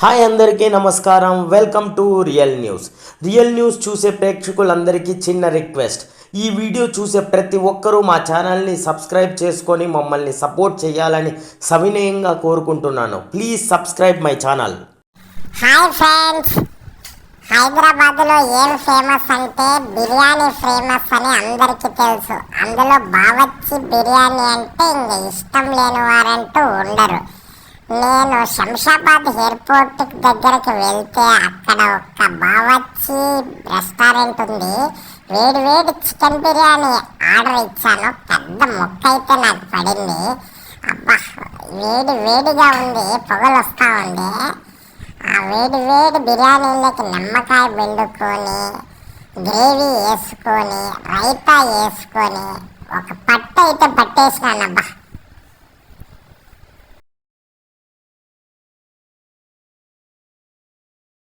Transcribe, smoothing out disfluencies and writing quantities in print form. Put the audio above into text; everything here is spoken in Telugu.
హాయ్ అందరికీ నమస్కారం. వెల్కమ్ టు రియల్ న్యూస్ చూసే ప్రేక్షకులందరికీ చిన్న రిక్వెస్ట్. ఈ వీడియో చూసే ప్రతి ఒక్కరూ మా ఛానల్ని సబ్స్క్రైబ్ చేసుకొని మమ్మల్ని సపోర్ట్ చేయాలని సవినయంగా కోరుకుంటున్నాను. Please subscribe my channel. Hi friends, హైదరాబాద్లో ఏం ఫేమస్ అంటే బిర్యానీ ఫేమస్ అని అందరికీ తెలుసు. అందులో బావర్చి బిర్యానీ అంటే ఇంక ఇష్టం లేని వారంటూ ఉండరు. నేను శంషాబాద్ ఎయిర్పోర్ట్ దగ్గరికి వెళ్తే అక్కడ ఒక బావర్చి రెస్టారెంట్ ఉంది. వేడి వేడి చికెన్ బిర్యానీ ఆర్డర్ ఇచ్చాను. పెద్ద ముక్క అయితే నాకు పడింది. అబ్బా, వేడి వేడిగా ఉంది, పొగలు వస్తూ ఉంది. ఆ వేడి వేడి బిర్యానీలోకి నిమ్మకాయ పిండుకొని, గ్రేవీ వేసుకొని, రైతా వేసుకొని ఒక పట్టు అయితే పట్టేసినానబ్బా.